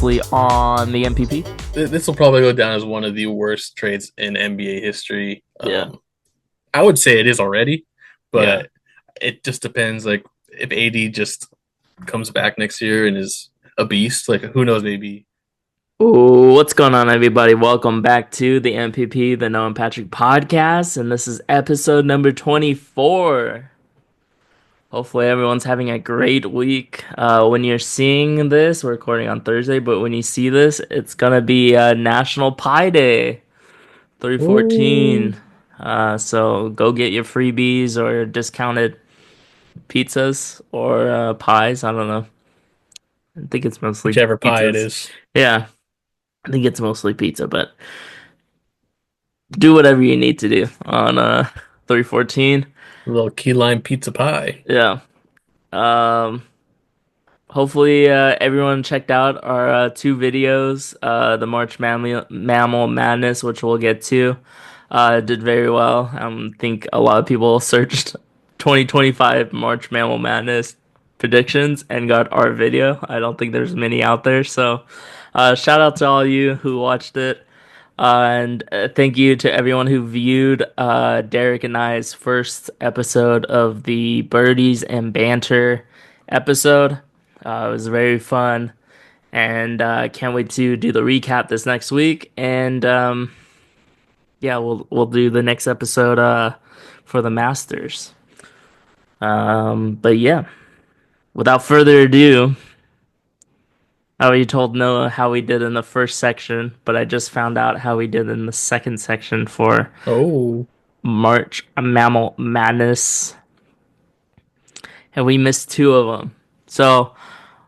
previously on the MPP. This will probably go down as one of the worst trades in NBA history. Yeah, I would say it is already, yeah. but it just depends. Like if AD just comes back next year and is a beast, like who knows? Maybe Ooh, what's going on, everybody? Welcome back to the MPP, the Noah and Patrick podcast, and this is episode number 24. Hopefully, everyone's having a great week. When you're seeing this, we're recording on Thursday, but when you see this, it's gonna be National Pie Day, Ooh. 3/14. So go get your freebies or discounted pizzas or pies. I don't know. I think it's mostly Whichever pie it pizzas. is. Yeah, I think it's mostly pizza, but do whatever you need to do on 3/14. A little key lime pizza pie. Yeah. Um Hopefully everyone checked out our two videos, the March Mammal Madness, which we'll get to. Did very well. Think a lot of people searched 2025 March Mammal Madness predictions and got our video. I don't think there's many out there, so shout out to all you who watched it. And thank you to everyone who viewed Derek and I's first episode of the Birdies and Banter episode. It was very fun, and can't wait to do the recap this next week. And yeah, we'll do the next episode for the Masters. But yeah, without further ado, I already told Noah how we did in the first section, but I just found out how we did in the second section for Oh, March Mammal Madness, and we missed two of them. So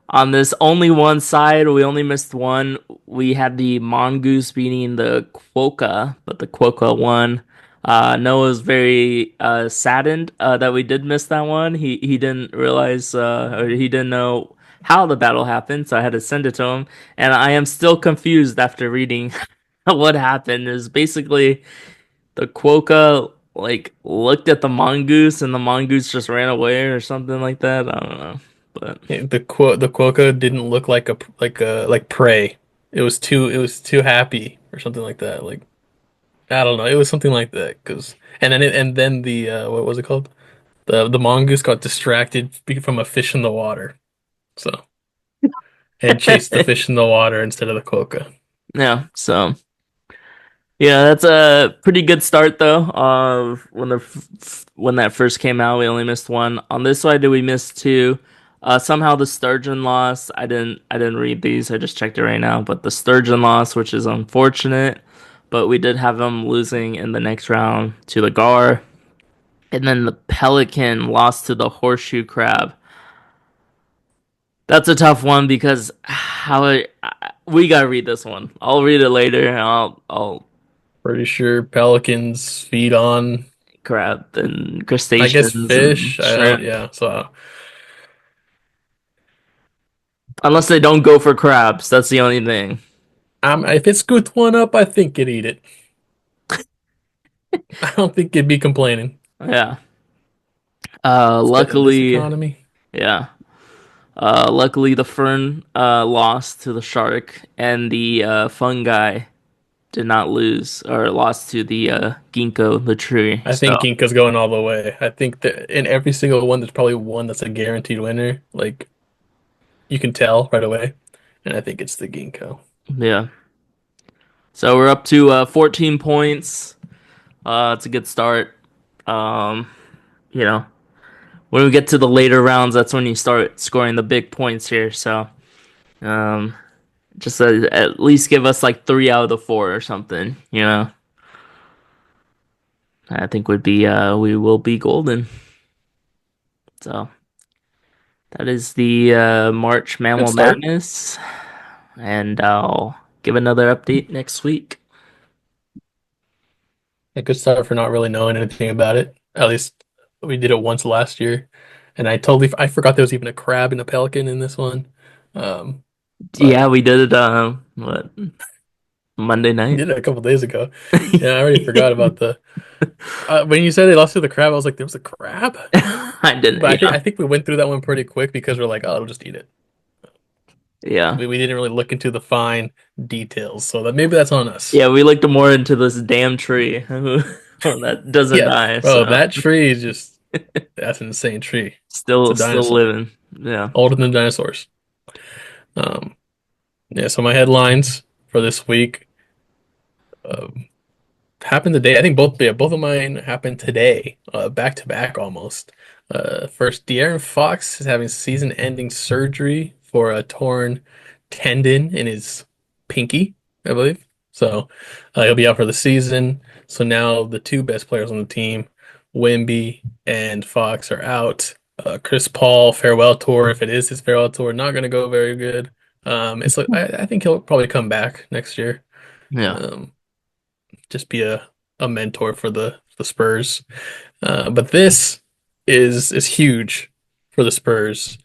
on this only one side, we only missed one. We had the mongoose beating the quokka, but the quokka won. Noah was very saddened that we did miss that one. He didn't realize or he didn't know how the battle happened, so I had to send it to him. And I am still confused after reading what happened. Is basically the quokka like looked at the mongoose and the mongoose just ran away or something like that. I don't know, but. yeah, the quokka didn't look like prey. It was too happy or something like that. Like I don't know. It was something like that because and then the what was it called? The mongoose got distracted from a fish in the water, so and chased the fish in the water instead of the quokka. Yeah, so yeah, that's a pretty good start though. When that first came out, we only missed one. On this side, did we miss two? Somehow the sturgeon lost. I didn't read these. I just checked it right now. But the sturgeon lost, which is unfortunate. But we did have them losing in the next round to the gar, and then the pelican lost to the horseshoe crab. That's a tough one because we gotta read this one. I'll read it later. And I'll Pretty sure pelicans feed on, crab and I guess, crustaceans and fish. I don't. shrimp. Yeah. So Unless they don't go for crabs, that's the only thing. if it scooped one up, I think it'd eat it. I don't think it'd be complaining. Yeah. It's good in this Luckily, economy. yeah. Luckily the fern lost to the shark, and the fungi did not lose or lost to the ginkgo, the tree. I So think Inca's going all the way. I think that in every single one, there's probably one that's a guaranteed winner. Like you can tell right away, and I think it's the ginkgo. yeah. So we're up to 14 points. It's a good start. Um, you know, when we get to the later rounds, that's when you start scoring the big points here. So, um, just at least give us like three out of the four or something. I think would be we will be golden. So that is the March Good Mammal start. Madness, and I'll give another update next week. A good start for not really knowing anything about it. At least we did it once last year, and I forgot there was even a crab and a pelican in this one. Um, but Yeah, we did it. What Monday we night? did it a couple days ago. Yeah, I already forgot about the. When you said they lost to the crab, I was like, there was a crab. I didn't. But I think Yeah, I think we went through that one pretty quick because we're like, oh, I'll just eat it. Yeah. We didn't really look into the fine details, so that maybe that's on us. Yeah, we looked more into this damn tree that doesn't Yeah, die, bro, so that tree is just that's an insane tree. It's a still dinosaur, living. Yeah. older than dinosaurs. Um, yeah. So my headlines for this week uh, happened today. I think both of mine happened today, back to back almost. First, De'Aaron Fox is having season-ending surgery for a torn tendon in his pinky, I believe. So he'll be out for the season. So now the two best players on the team, Wemby and Fox, are out. Chris Paul farewell tour, if it is his farewell tour, not going to go very good. It's like I think he'll probably come back next year. Yeah. Um, just be a mentor for the Spurs. But this is huge for the Spurs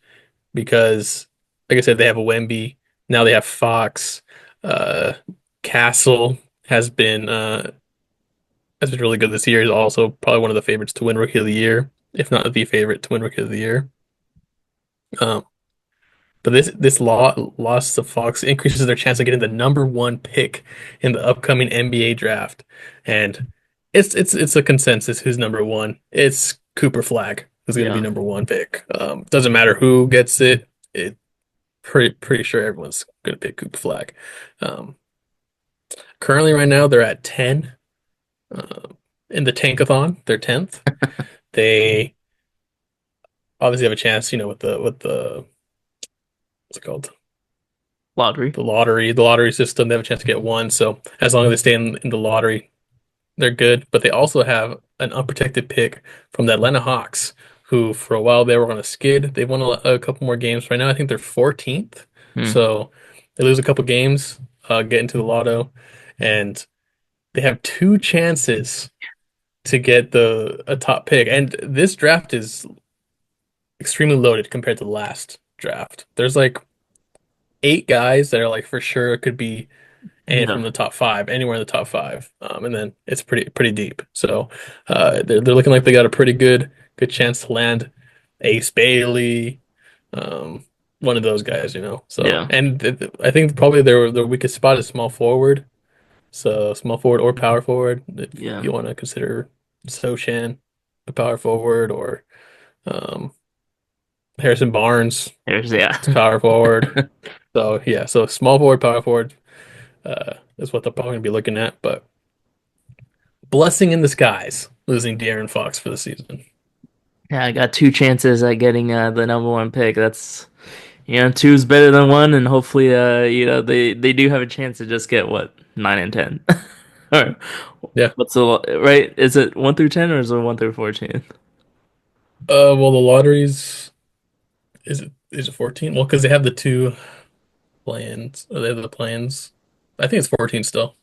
because, like I said, they have a Wemby. Now they have Fox. Uh, Castle has been really good this year. He's also probably one of the favorites to win Rookie of the Year, if not the favorite to win Rookie of the Year. Um, but loss of Fox increases their chance of getting the number one pick in the upcoming NBA draft. And it's a consensus who's number one. It's Cooper Flagg who's going to be Yeah. number one pick. Doesn't matter who gets it. It pretty sure everyone's going to pick Cooper Flagg. Um, Currently, right now they're at 10 uh, in the Tankathon. They're 10th. They obviously have a chance, with the what's it called? Lottery. The lottery system. They have a chance to get one. So as long as they stay in the lottery, they're good. But they also have an unprotected pick from the Atlanta Hawks, who for a while they were on a skid. They've won a couple more games. Right now, I think they're 14th. Hmm. So they lose a couple games, get into the lotto, and they have two chances to get the a top pick. And this draft is extremely loaded compared to the last draft. There's like eight guys that are like for sure could be and Yeah. from the top five, anywhere in the top five. And then it's pretty deep. So they're looking like they got a pretty good chance to land Ace Bailey, um, one of those guys. So Yeah. and I think probably their weakest spot is small forward. So small forward or power forward, if Yeah. you want to consider Sochan a power forward or um, Harrison Barnes There's yeah. is power forward. So yeah, so small forward, power forward is what they're probably gonna be looking at. But blessing in disguise, losing De'Aaron Fox for the season. Yeah, I got two chances at getting the number one pick. That's two's better than one, and hopefully they do have a chance to just get what, 9 and 10. Or Yeah. what's right? Is it 1 through 10 or is it 1 through 14? Well, the lotteries is it 14? Well, because they have the two plans. Or they have the plans. I think it's 14 still.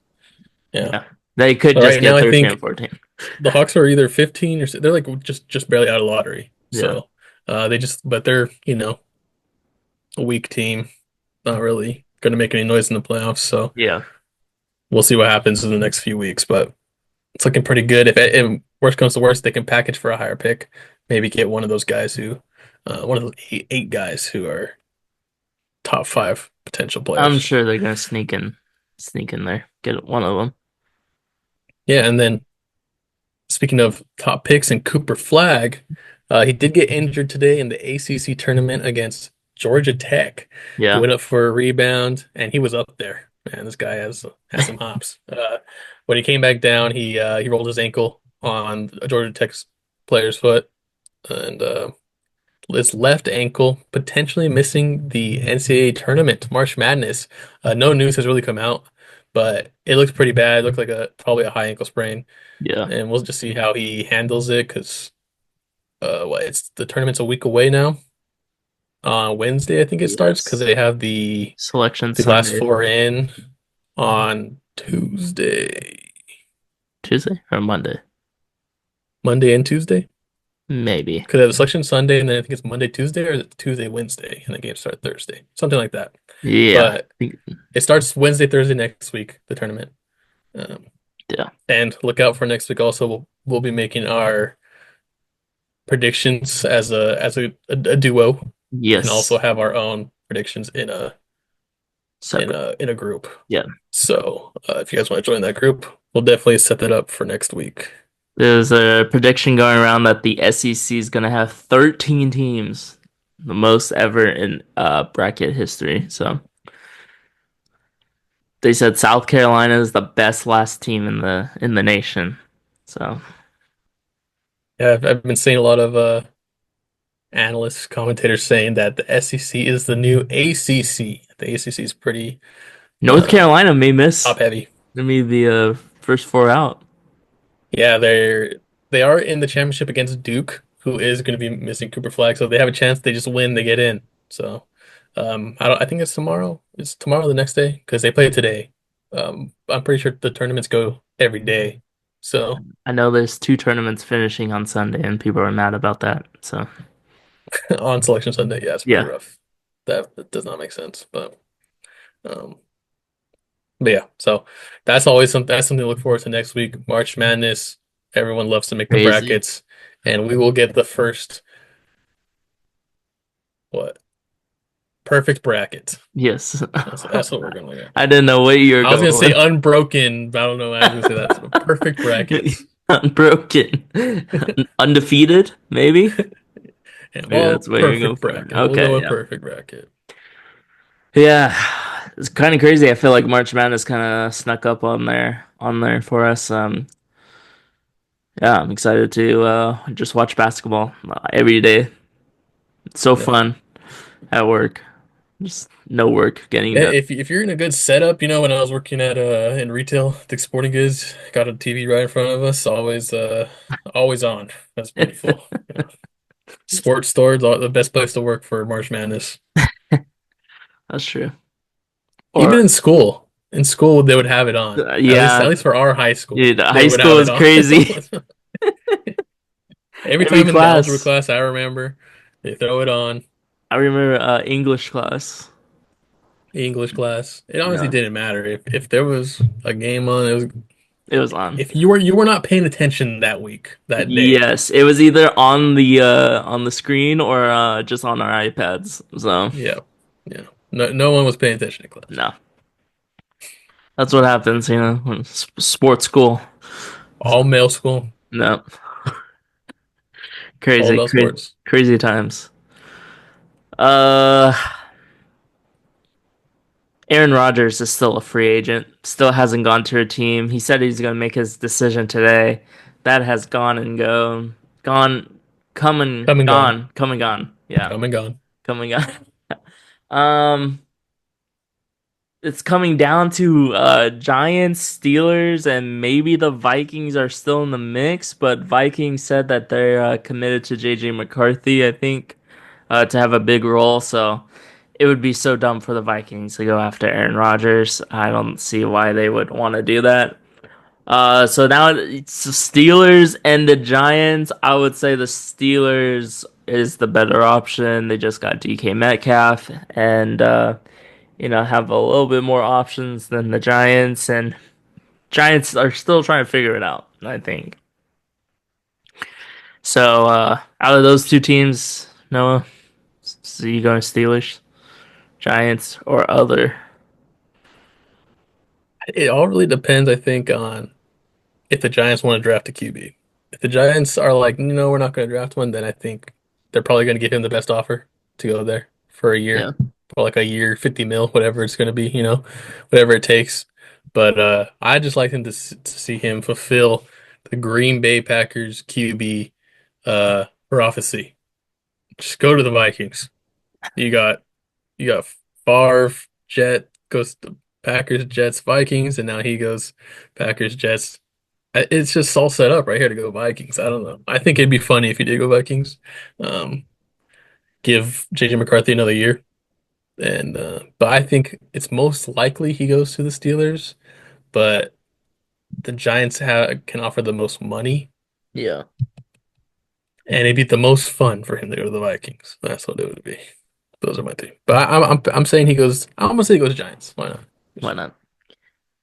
Yeah. Yeah. They could So just right now, get I 13 and think 14. the Hawks are either 15 or they're like just barely out of lottery. Yeah. So but they're a weak team, not really going to make any noise in the playoffs. So Yeah. we'll see what happens in the next few weeks. But it's looking pretty good. If worst comes to worst, they can package for a higher pick. Maybe get one of those guys one of those eight guys who are top five potential I'm players. sure they're gonna sneak in there, get one of them. Yeah, and then speaking of top picks and Cooper Flagg, he did get injured today in the ACC tournament against Georgia Tech. He Yeah. went up for a rebound and he was up there. Man, this guy has some hops. When he came back down, he rolled his ankle on a Georgia Tech's player's foot and his left ankle potentially missing the NCAA tournament, March Madness. No news has really come out, but it looks pretty bad. It looked like a probably a high ankle sprain, Yeah. and we'll just see how he handles it because it's the tournament's a week away now. Wednesday, I think it starts because Yes. they have Selection the last Sunday. four in on Tuesday or Monday? Monday and Tuesday. Maybe. Because they have a selection Sunday, and then I think it's Monday, Tuesday, or is it Tuesday, Wednesday, and the games start Thursday, something like that. Yeah. But it starts Wednesday, Thursday next week, the tournament. Um, Yeah. and look out for next week. Also, we'll be making our predictions as a duo, and also Yes. have our own predictions in a Separate. in a group. Yeah. So if you guys want to join that group, we'll definitely set that up for next week. There's a prediction going around that the SEC is going to have 13 teams, the most ever in bracket history. So they said South Carolina is the best last team in the nation. So Yeah, I've been seeing a lot of analysts, commentators saying that the SEC is the new ACC. The ACC is pretty North uh, Carolina may miss top heavy. maybe the first four out. Yeah, they are in the championship against Duke, who is going to be missing Cooper Flagg. So they have a chance. They just win, they get in. So I think it's tomorrow. It's tomorrow the next day because they play today. I'm pretty sure the tournaments go every day. So I know there's two tournaments finishing on Sunday, and people are mad about that. So on Selection Sunday, yeah, it's pretty yeah, rough. That does not make sense, um, but yeah. So that's something to look forward to next week. March Madness. Everyone loves to make the crazy. brackets, and we will get the first what perfect bracket. Yes. That's what we're gonna get. I didn't know what you were I was gonna going say with. unbroken, but I don't know. I was gonna say that's a perfect bracket. Unbroken. Undefeated, maybe? Yeah, Maybe well, that's where you're going perfect for. bracket. We'll go Okay, with yeah. perfect bracket. Yeah. It's kind of crazy. I feel like March Madness kind of snuck up on there for us. Yeah, I'm excited to just watch basketball every day. It's so Yeah. fun at work. Just no work getting Yeah, done. if you're in a good setup, when I was working at in retail, the sporting goods, got a TV right in front of us, always on. That's beautiful. Sports stores are the best place to work for March Madness. That's true. Even Or in school. In school they would have it on. At yeah, least for our high school, dude, they high would have school it is on. crazy. Every Every time in the algebra class. class, I remember they throw it on. I remember English class. English class. It honestly Yeah, didn't matter if there was a game on. It was it was on. if you were not paying attention that week, that day. Yes, it was either on the screen or just on our iPads. So Yeah, yeah. No one was paying attention in class. no, that's what happens, when sports school. All male school, No, all crazy, about crazy, sports. crazy times. Uh, Aaron Rodgers is still a free agent. Still hasn't gone to a team. He said he's gonna make his decision today. That has gone and gone, Come and gone, come and gone. Yeah, come and gone. come and gone. Um. It's coming down to Giants, Steelers, and maybe the Vikings are still in the mix, but Vikings said that they're committed to JJ McCarthy, I think, to have a big role. So it would be so dumb for the Vikings to go after Aaron Rodgers. I don't see why they would want to do that. So now it's the Steelers and the Giants. I would say the Steelers is the better option. They just got DK Metcalf and have a little bit more options than the Giants, and Giants are still trying to figure it out, I think. So, out of those two teams, Noah, so you going Steelers, Giants, or other? It all really depends, I think, on if the Giants want to draft a QB. If the Giants are like, no, we're not going to draft one, then I think they're probably going to give him the best offer to go there for a year, Yeah, for like a year, 50 mil, whatever it's going to be, whatever it takes. But I just like him to see him fulfill the Green Bay Packers QB prophecy. Just go to the Vikings. You got you got Favre, Jet goes to Packers, Jets, Vikings, and now he goes Packers, Jets. It's just all set up right here to go Vikings. I don't know. I think it'd be funny if he did go Vikings. Um, give JJ McCarthy another year, and but I think it's most likely he goes to the Steelers. But the Giants can offer the most money, yeah. and it'd be the most fun for him to go to the Vikings. That's what it would be. Those are my three. But I'm saying he goes. I'm gonna say he goes Giants. Why not? Why not?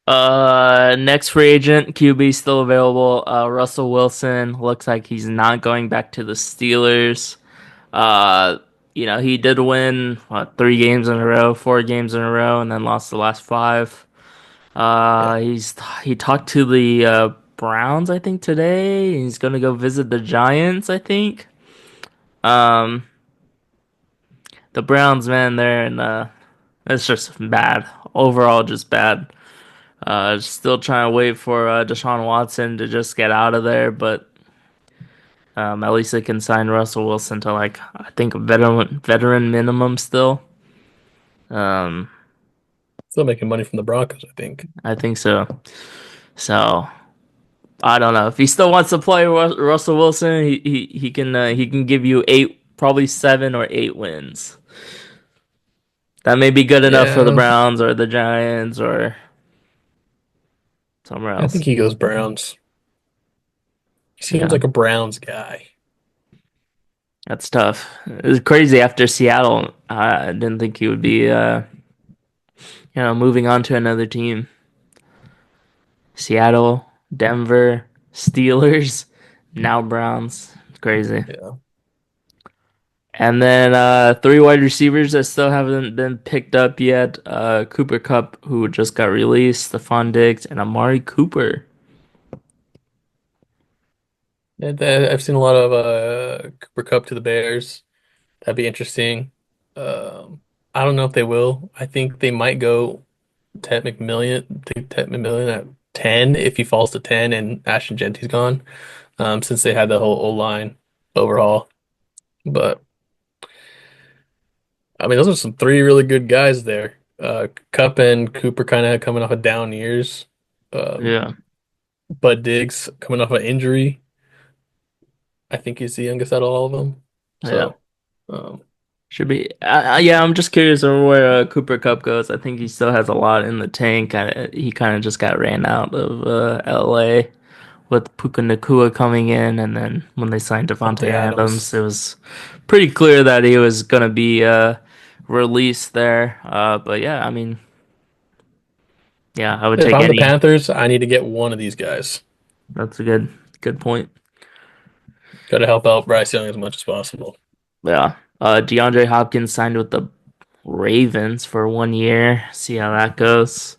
Next free agent, QB still available. Russell Wilson looks like he's not going back to the Steelers. Uh, he did win what, 3 games in a row, 4 games in a row, and then lost the last five. Yeah. He talked to the Browns, I think, today. He's gonna go visit the Giants, I think. Um, the Browns, man, they're in it's just bad. Overall, just bad. Still trying to wait for Deshaun Watson to just get out of there, but at least they can sign Russell Wilson to like I think a veteran minimum still. Um, Still making money from the Broncos, I think. I think so. So I don't know if he still wants to play Russell Wilson. He can give you 8, probably 7 or 8 wins. That may be good enough for the Yeah, Browns or the Giants or somewhere I think else. he goes Browns. He seems Yeah, like a Browns guy. that's tough. It's crazy after Seattle. I didn't think he would be moving on to another team. Seattle, Denver, Steelers, now Browns. It's crazy. Yeah. And then 3 wide receivers that still haven't been picked up yet. Cooper Cup, who just got released, Stephon Diggs, and Amari Cooper. I've seen a lot of Cooper Cup to the Bears. That'd be interesting. I don't know if they will. I think they might go Ted McMillian at 10 if he falls to 10 and Ashton Genty's gone. Since they had the whole O-line overhaul. But I mean, those are some three really good guys there. Cup and Cooper kind of coming off of down years. Um, Yeah, Bud Diggs coming off an injury. I think he's the youngest out of all of them. yeah. So, um, Should be. Yeah, I'm just curious on where Cooper Cup goes. I think he still has a lot in the tank. He kind of just got ran out of LA with Puka Nakua coming in, and then when they signed Devontae Devontae Adams. Adams, it was pretty clear that he was gonna be released there. But yeah, I mean, yeah, I would If take I'm the any. Panthers, I need to get one of these guys. That's a good point. Got to help out Bryce Young as much as possible. Yeah. DeAndre Hopkins signed with the Ravens for 1 year. See how that goes.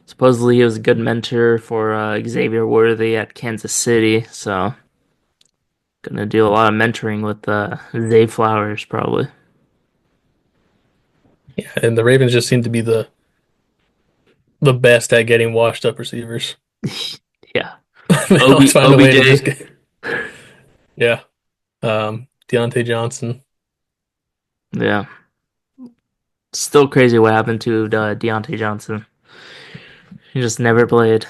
Supposedly he was a good mentor for Xavier Worthy at Kansas City, so gonna do a lot of mentoring with Zay Flowers probably. Yeah, and the Ravens just seem to be the best at getting washed up receivers. Yeah. They always find a way to just OBJ. get, yeah. Deontay Johnson. Yeah. Still crazy what happened to Deontay Johnson. He just never played.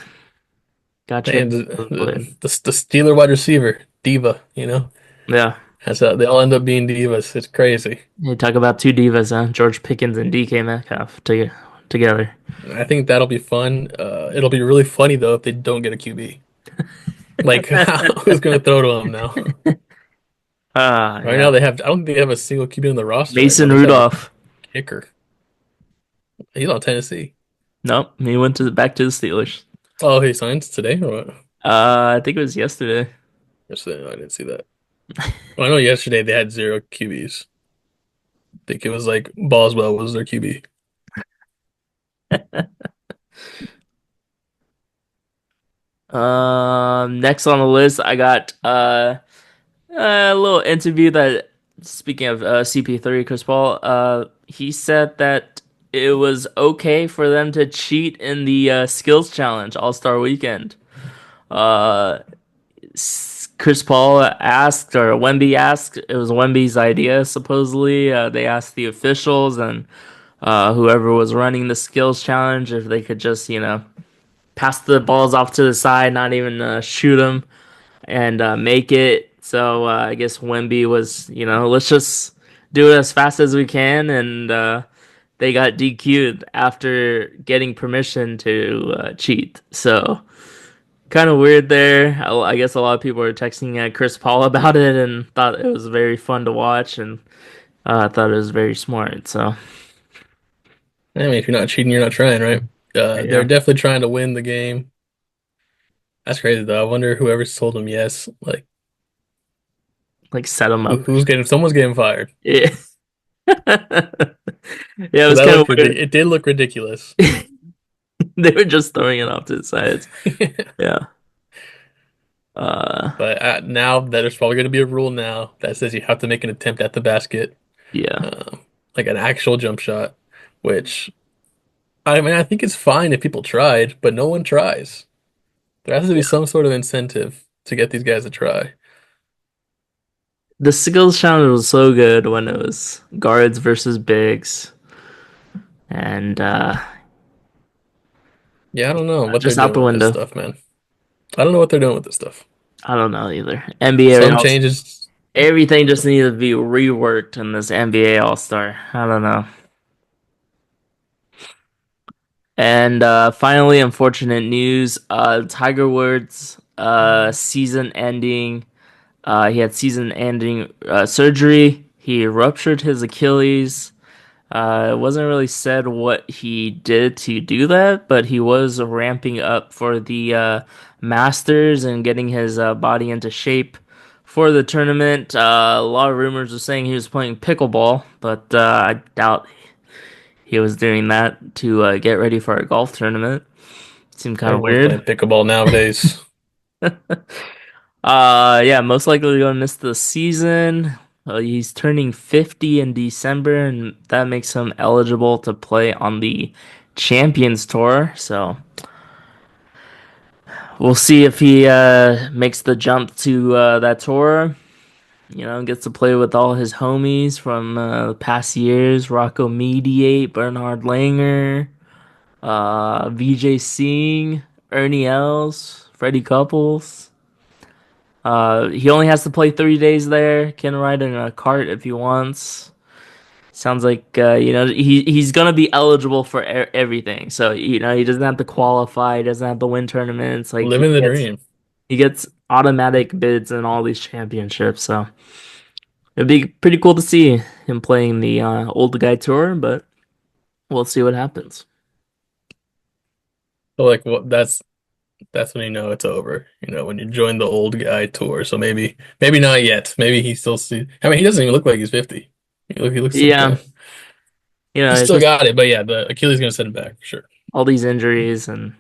Got And traded, never played. the Steeler wide receiver, diva, Yeah. That's they all end up being divas. It's crazy. You talk about two divas, huh? George Pickens and DK Metcalf together. I think that'll be fun. It'll be really funny though if they don't get a QB. Like, who's gonna throw to them now? Right Yeah. now they have. I don't think they have a single QB on the roster right now. Mason They just have a Rudolph. kicker. He's on Tennessee. Nope, he went to back to the Steelers. Oh, he signs today or what? I think it was yesterday. Yesterday, no, I didn't see that. Well, I know yesterday they had zero QBs. I think it was like Boswell was their QB. Next on the list, I got a little interview that, speaking of CP3, Chris Paul, he said that it was okay for them to cheat in the skills challenge All-Star Weekend. Uh, Chris Paul asked, or Wemby asked, it was Wemby's idea, supposedly. They asked the officials and whoever was running the skills challenge if they could just, pass the balls off to the side, not even shoot them and make it. So I guess Wemby was, let's just do it as fast as we can, and they got DQ'd after getting permission to cheat. So kind of weird there. I guess a lot of people were texting Chris Paul about it and thought it was very fun to watch, and thought it was very smart. So I mean, if you're not cheating, you're not trying, right? They're yeah, definitely trying to win the game. That's crazy though. I wonder whoever told them yes. Like, like set him up. who's getting? Someone's getting fired. Yeah. Yeah, it So was that kind of looked ridiculous. weird. It did look ridiculous. They were just throwing it off to the sides. Yeah. Uh, But now that there's probably going to be a rule now that says you have to make an attempt at the basket, yeah. um, like an actual jump shot, which I mean, I think it's fine if people tried, but no one tries. There has to be some sort of incentive to get these guys to try. The skills challenge was so good when it was guards versus bigs, and Yeah, I don't know what they're just out doing the with this window. stuff, man. I don't know what they're doing with this stuff. I don't know either. NBA Some All changes, everything just needed to be reworked in this NBA All Star. I don't know. And finally, unfortunate news: Tiger Woods season ending. He had season ending surgery. He ruptured his Achilles. It wasn't really said what he did to do that, but he was ramping up for the Masters and getting his body into shape for the tournament. A lot of rumors are saying he was playing pickleball, but I doubt he was doing that to get ready for a golf tournament. Seemed kind of everyone's playing weird. pickleball nowadays. Yeah, most likely gonna miss the season. He's turning 50 in December, and that makes him eligible to play on the Champions Tour. So we'll see if he makes the jump to that tour. You know, gets to play with all his homies from the past years: Rocco Mediate, Bernhard Langer, VJ Singh, Ernie Els, Freddie Couples. He only has to play 3 days there. Can ride in a cart if he wants. Sounds like he's gonna be eligible for everything. So he doesn't have to qualify. He doesn't have to win tournaments. Like Living the dream. he gets automatic bids in all these championships. So it'd be pretty cool to see him playing the old guy tour. But we'll see what happens. So like what that's when you know it's over. You know, when you join the old guy tour. So maybe not yet. Maybe he still see I mean he doesn't even look like he's 50. He looks like Yeah, he's it's still just got it, but yeah, the Achilles gonna set him back for sure. all these injuries and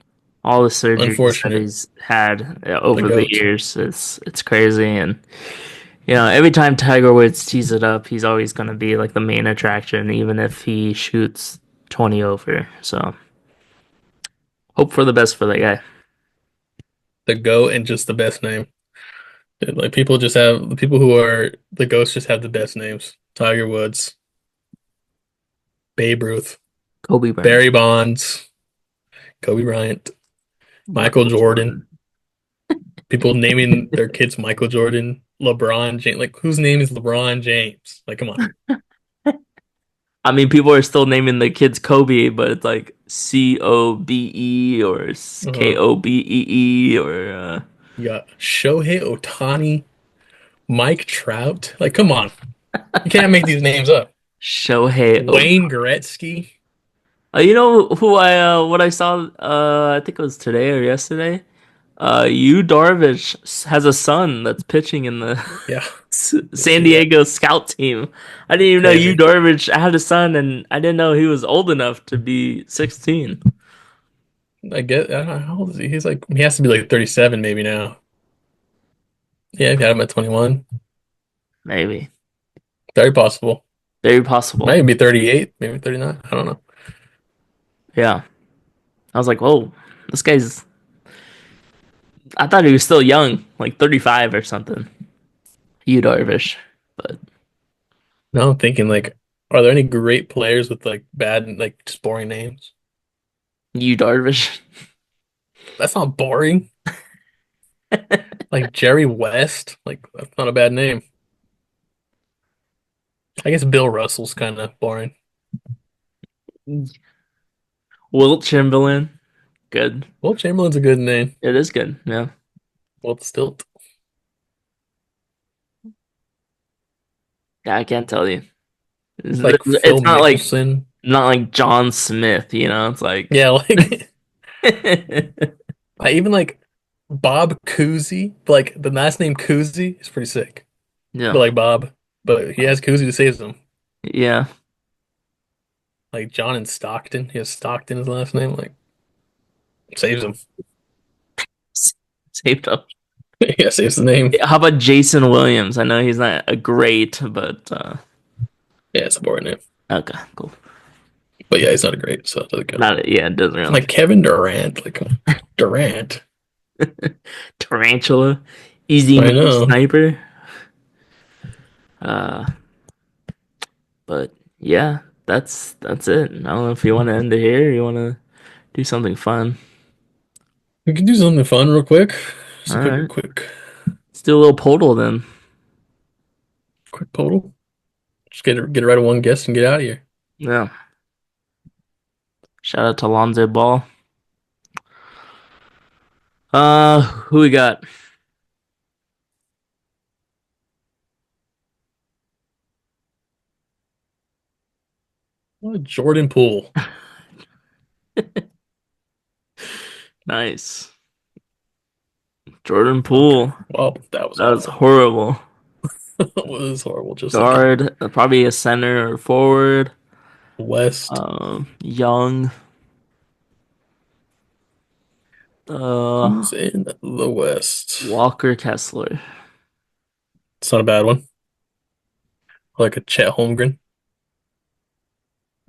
all the surgeries that Unfortunate. he's had The over the GOAT. years. It's crazy, and every time Tiger Woods tees it up, he's always going to be like the main attraction, even if he shoots 20 over. So hope for the best for that guy. The GOAT and just the best name. Like people just have the people who are the GOATs just have the best names. Tiger Woods, Babe Ruth, Kobe Bryant, Barry Bonds, Kobe Bryant, Michael Michael Jordan. Jordan. People naming their kids Michael Jordan, LeBron James. Like whose name is LeBron James? Like come on. I mean, people are still naming the kids Kobe, but it's like Kobe or Uh-huh. Kobee or You got Shohei Ohtani, Mike Trout. Like come on. You can't make these names up. Shohei Wayne Ohtani. Gretzky. You know who what I saw I think it was today or yesterday. Yu Darvish has a son that's pitching in the Yeah, I San see that. Diego scout team. I didn't even know Yu Crazy. Darvish had a son, and I didn't know he was old enough to be 16. I get. I don't know, how old is he? He's like he has to be like 37 maybe now. Yeah, I've had him at 21. Maybe. Very possible. Very possible. Might be 38, maybe 39. I don't know. Yeah. I was like, whoa, this guy's. I thought he was still young, like 35 or something. Yu Darvish. But Now I'm thinking like, are there any great players with like bad like just boring names? Yu Darvish. That's not boring. Like Jerry West, like that's not a bad name. I guess Bill Russell's kind of boring. Wilt Chamberlain. Good. Well, Chamberlain's a good name. It is good. Yeah. Well, still Yeah, I can't tell you. like Phil It's Mickelson. not like John Smith, It's like Yeah, like I even like Bob Cousy, but like the last name Cousy is pretty sick. But yeah, like Bob, but he has Cousy to save them. Yeah. Like John and Stockton. He has Stockton his last name. Like saves him. Saved up. Yeah, saves the name. How about Jason Williams? I know he's not a great, but Yeah, it's a boring name. okay, cool. But yeah, he's not a great, so it doesn't count. Not yeah, it doesn't really Like count. Kevin Durant. Like Durant. Tarantula, easy I money know. sniper. Uh, but yeah, that's it. I don't know if you want to end it here. Or you want to do something fun. We can do something fun real quick. Just All a quick, right, quick, let's do a little podal then. quick total. Just get it right at one guess and get out of here. Yeah. Shout out to Lonzo Ball. Who we got? Jordan Poole. Nice. Jordan Okay. Poole. Well, that was That was awful. horrible. It was horrible. Just like Guard, probably a center or forward. West. Young. Uh, Who's in the West? Walker Kessler. It's not a bad one. Like a Chet Holmgren.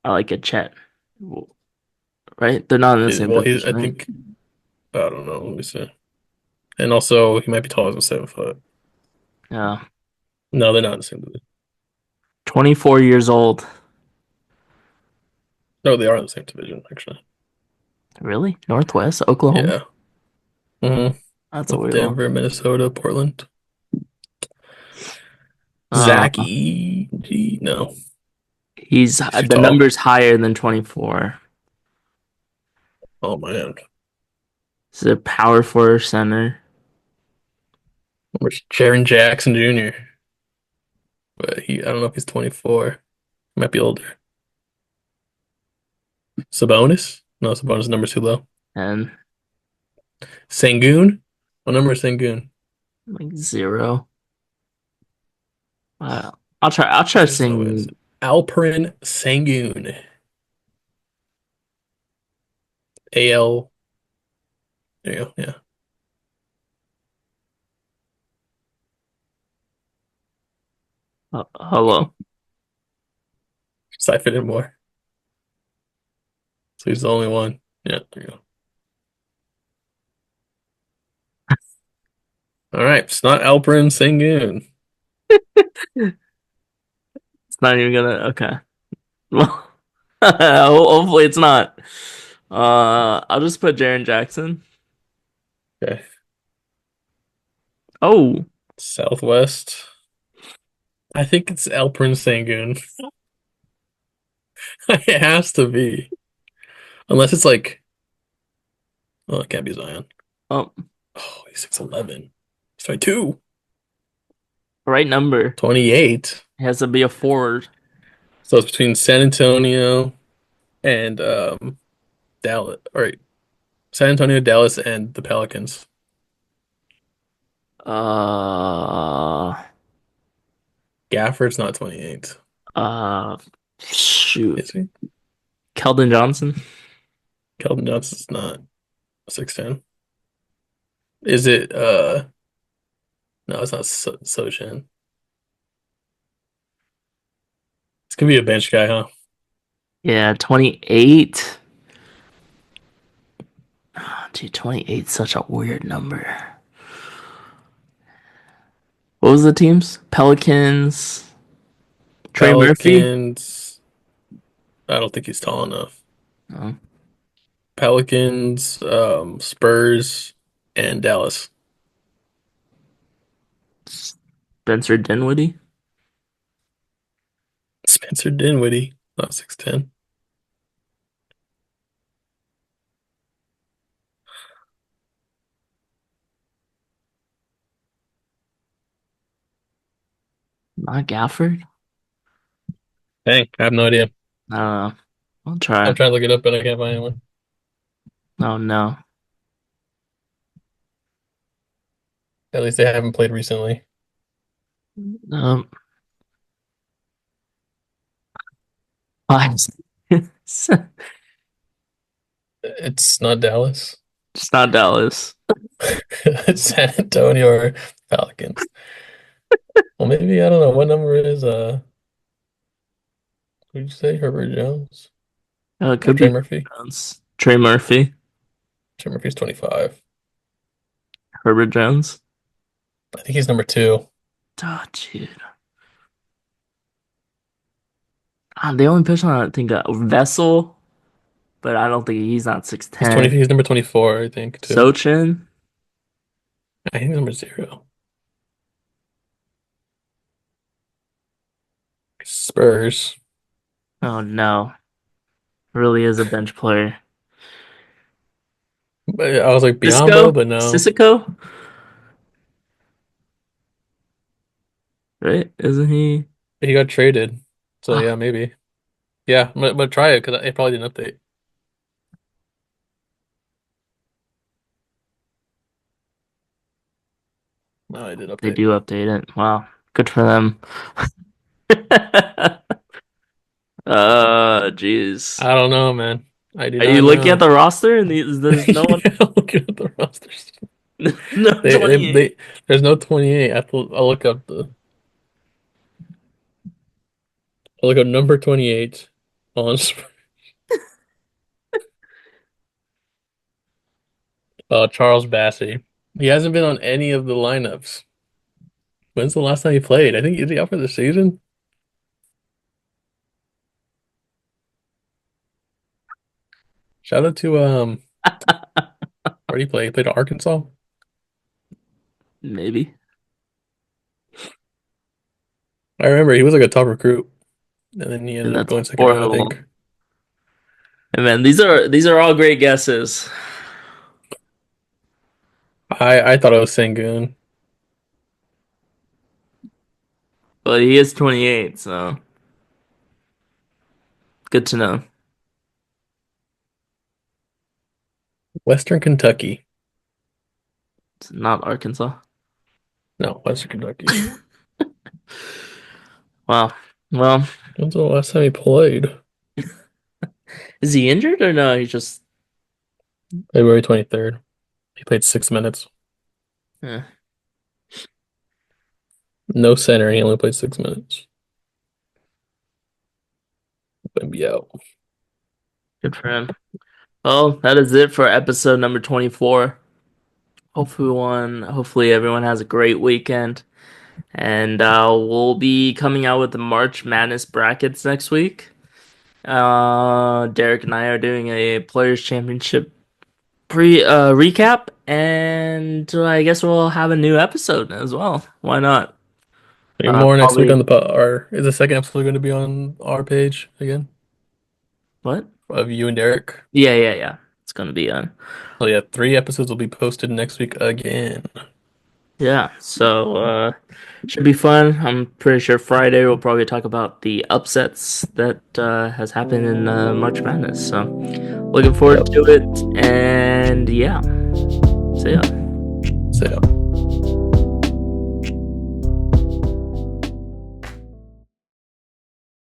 I like a Chet. Right? They're not in the same Well, he's, division, I right? think, I don't know. Let me see. And also, he might be taller than 7 foot. Yeah. No, they're not in the same division. 24 years old. No, they are in the same division, actually. Really? Northwest Oklahoma? Yeah. hmm That's a With weird one. Denver, Minnesota, Portland. Uh, No, he's he's too the tall. number's higher than 24. Oh man, He's a power forward center. where's Jaren Jackson Jr.? But I don't know if he's 24. He might be older. Sabonis? No, Sabonis number too low. And Sengun? What number is Sengun? like zero. Uh, I'll try Okay, so it's saying Alperen Sengun. AL. There you go. Yeah. hello. Siphon in more. So he's the only one. Yeah, there you go. All right. It's not Alperen Sengun. It's not even gonna. Okay. Well, hopefully it's not. I'll just put Jaren Jackson. Okay. Oh, Southwest. I think it's Alperen Sengun. It has to be. Unless it's like, oh, it can't be Zion. oh, Oh, he's 6'11". He's 22. right number. 28. It has to be a forward. So it's between San Antonio and Dallas. All right. San Antonio, Dallas, and the Pelicans. Uh, Gafford's not 28. uh, shoot. Is he? Keldon Johnson. Keldon Johnson's not 6'10". Is it no, it's not Sochan. It's gonna be a bench guy, huh? Yeah, 28. Dude, 28 is such a weird number. What was the teams? Pelicans. Trey Murphy. Pelicans. I don't think he's tall enough. Oh, Pelicans, Spurs, and Dallas. Spencer Dinwiddie. Spencer Dinwiddie, not 6'10". Not Gafford. Dang, I have no idea. I don't know. I'll I'm try. trying to look it up, but I can't find anyone. Oh no. At least they haven't played recently. Um, Just It's not Dallas. not Dallas. It's San Antonio or Falcons. Well, maybe I don't know what number is what did you say? Herbert Jones It or could Trey be Murphy? Jones. Trey Murphy, Trey Murphy's 25. Herbert Jones. I think he's number two. Oh, dude. They only pitch on, I think, Vessel, but I don't think he's not He's 20. 6'10". He's number 24, I think, too. Sochin. I think he's number zero. Spurs. Oh no, really is a bench player. But I was like Biombo, Cisco, but no. Sissoko, right? Isn't he? He got traded. So yeah, Ah, maybe. Yeah, but try it because it probably didn't update. No, I did they update. do update it. Wow, good for them. Jeez. I don't know, man. I do Are not you looking at know. the roster and there's no one, Yeah, looking at the rosters. no They, they, 28. they, there's no 28. I'll look up I'll look up number 28 on Charles Bassey. He hasn't been on any of the lineups. When's the last time he played? I think is he out for the season? Shout out to where did he play? He played at Arkansas. Maybe. I remember he was like a top recruit, and then he And ended up that's going second round, I horrible. think. And man, these are all great guesses. I thought it was Sengun. But he is 28, so good to know. Western Kentucky. It's not Arkansas. No, Western Kentucky. Wow. Well, When's the last time he played? is he injured or no? He's just February 23rd. He played 6 minutes. eh, No center. He only played 6 minutes. Gonna be out. good for him. Well, that is it for episode number 24. Hopefully everyone has a great weekend. And we'll be coming out with the March Madness brackets next week. Derek and I are doing a Players Championship pre recap, and I guess we'll have a new episode as well. Why not? Maybe more next week on Probably the or is the second episode going to be on our page again what? of you and Derek? Yeah, yeah, yeah. It's gonna be Oh yeah, 3 episodes will be posted next week again. yeah. So should be fun. I'm pretty sure Friday we'll probably talk about the upsets that has happened in March Madness. So looking forward Yep. to it, and yeah. See ya. So.